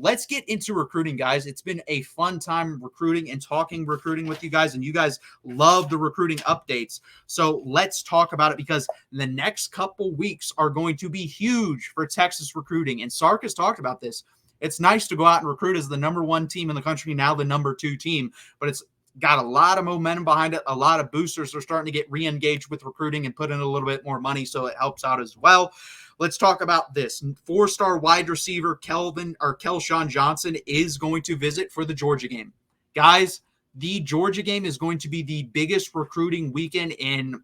Let's get into recruiting, guys. It's been a fun time recruiting and talking recruiting with you guys, and you guys love the recruiting updates. So let's talk about it, because the next couple weeks are going to be huge for Texas recruiting. And Sark has talked about this. It's nice to go out and recruit as the number 1 team in the country, now the number 2 team, but it's got a lot of momentum behind it. A lot of boosters are starting to get re-engaged with recruiting and put in a little bit more money, so it helps out as well. Let's talk about this. 4-star wide receiver Kelshawn Johnson is going to visit for the Georgia game. Guys, the Georgia game is going to be the biggest recruiting weekend in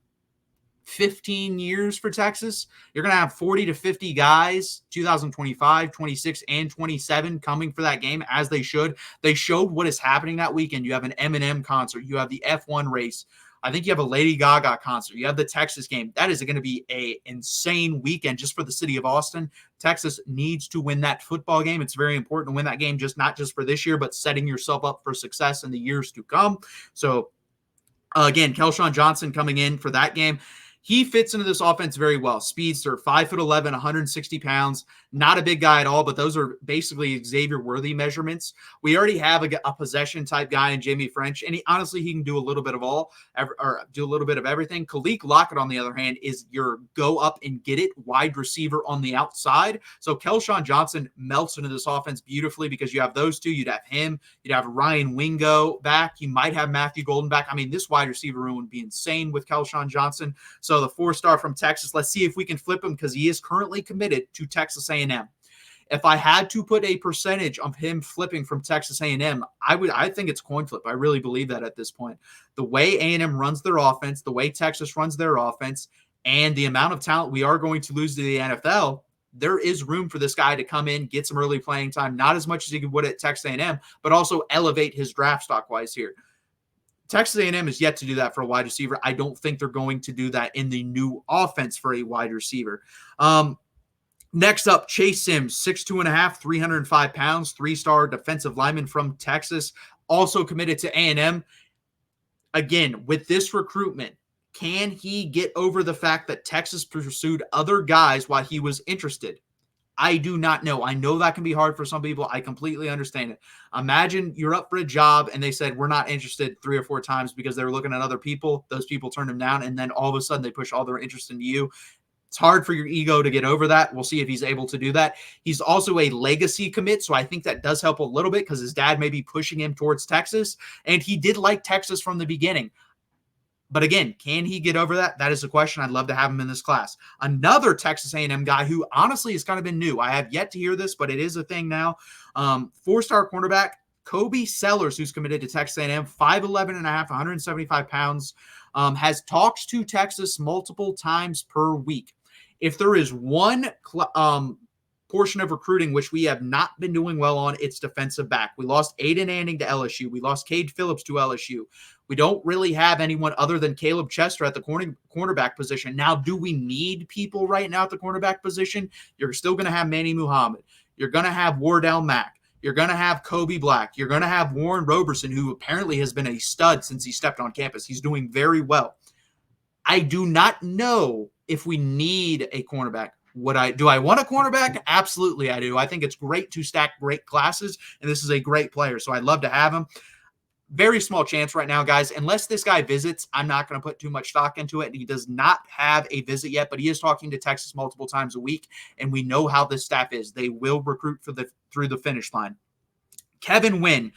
15 years for Texas. You're going to have 40 to 50 guys, 2025, 26, and 27 coming for that game, as they should. They showed what is happening that weekend. You have an Eminem concert. You have the F1 race. I think you have a Lady Gaga concert. You have the Texas game. That is going to be an insane weekend just for the city of Austin. Texas needs to win that football game. It's very important to win that game, not just for this year, but setting yourself up for success in the years to come. So, again, Kelshawn Johnson coming in for that game. He fits into this offense very well. Speedster, 5'11", 160 pounds. Not a big guy at all, but those are basically Xavier Worthy measurements. We already have a possession-type guy in Jamie French, and he can do a little bit of do a little bit of everything. Khaleke Lockett, on the other hand, is your go-up-and-get-it wide receiver on the outside. So Kelshawn Johnson melts into this offense beautifully, because you have those two. You'd have him. You'd have Ryan Wingo back. You might have Matthew Golden back. I mean, this wide receiver room would be insane with Kelshawn Johnson. So the 4-star from Texas, let's see if we can flip him, because he is currently committed to Texas A&M. If I had to put a percentage of him flipping from Texas A&M, I think it's coin flip. I really believe that at this point. The way A&M runs their offense, the way Texas runs their offense, and the amount of talent we are going to lose to the NFL, there is room for this guy to come in, get some early playing time, not as much as he would at Texas A&M, but also elevate his draft stock-wise here. Texas A&M is yet to do that for a wide receiver. I don't think they're going to do that in the new offense for a wide receiver. Next up, Chase Sims, 6'2.5", 305 pounds, 3-star defensive lineman from Texas, also committed to A&M. Again, with this recruitment, can he get over the fact that Texas pursued other guys while he was interested? I do not know. I know that can be hard for some people. I completely understand it. Imagine you're up for a job and they said, we're not interested 3 or 4 times because they were looking at other people. Those people turned them down, and then all of a sudden they push all their interest into you. It's hard for your ego to get over that. We'll see if he's able to do that. He's also a legacy commit, so I think that does help a little bit, because his dad may be pushing him towards Texas, and he did like Texas from the beginning. But again, can he get over that? That is a question. I'd love to have him in this class. Another Texas A&M guy who honestly has kind of been new. I have yet to hear this, but it is a thing now. 4-star cornerback Kobe Sellers, who's committed to Texas A&M, 5'11.5", 175 pounds, has talks to Texas multiple times per week. If there is one portion of recruiting which we have not been doing well on, it's defensive back. We lost Aiden Anning to LSU. We lost Cade Phillips to LSU. We don't really have anyone other than Caleb Chester at the cornerback position. Now, do we need people right now at the cornerback position? You're still going to have Manny Muhammad. You're going to have Wardell Mack. You're going to have Kobe Black. You're going to have Warren Roberson, who apparently has been a stud since he stepped on campus. He's doing very well. I do not know if we need a cornerback. Do I want a cornerback? Absolutely, I do. I think it's great to stack great classes, and this is a great player, so I'd love to have him. Very small chance right now, guys. Unless this guy visits, I'm not going to put too much stock into it. He does not have a visit yet, but he is talking to Texas multiple times a week, and we know how this staff is. They will recruit through the finish line. Kevin Wynn,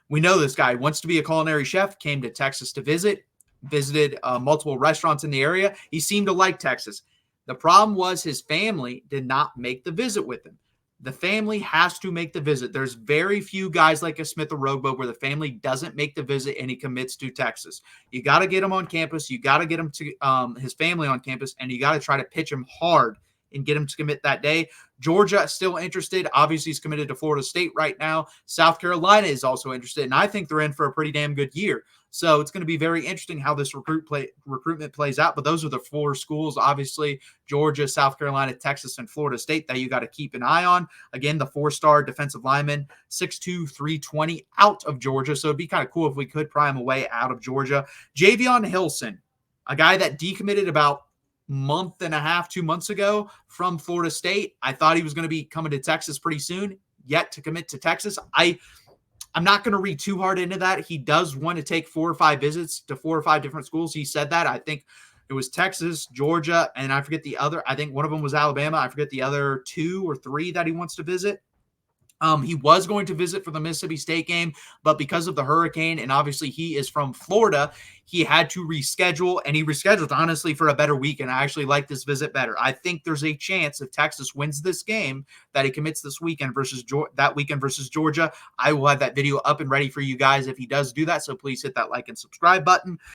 we know this guy wants to be a culinary chef, came to Texas to visited multiple restaurants in the area. He seemed to like Texas. The problem was his family did not make the visit with him. The family has to make the visit. There's very few guys like a Smith or Rogbo where the family doesn't make the visit and he commits to Texas. You got to get him on campus. You got to get him to his family on campus, and you got to try to pitch him hard and get him to commit that day. Georgia is still interested. Obviously, he's committed to Florida State right now. South Carolina is also interested, and I think they're in for a pretty damn good year. So it's going to be very interesting how this recruitment plays out. But those are the 4 schools, obviously, Georgia, South Carolina, Texas, and Florida State, that you got to keep an eye on. Again, the 4-star defensive lineman, 6'2", 320, out of Georgia. So it'd be kind of cool if we could pry him away out of Georgia. Javion Hilson, a guy that decommitted about month and a half, 2 months ago from Florida State. I thought he was going to be coming to Texas pretty soon. yet to commit to Texas. I'm not going to read too hard into that. He does want to take 4 or 5 visits to 4 or 5 different schools. He said that. I think it was Texas, Georgia, and I forget the other. I think one of them was Alabama. I forget the other 2 or 3 that he wants to visit. He was going to visit for the Mississippi State game, but because of the hurricane, and obviously he is from Florida, he had to reschedule, and he rescheduled, honestly, for a better week, and I actually like this visit better. I think there's a chance if Texas wins this game that he commits this weekend versus Georgia. I will have that video up and ready for you guys if he does do that, so please hit that like and subscribe button.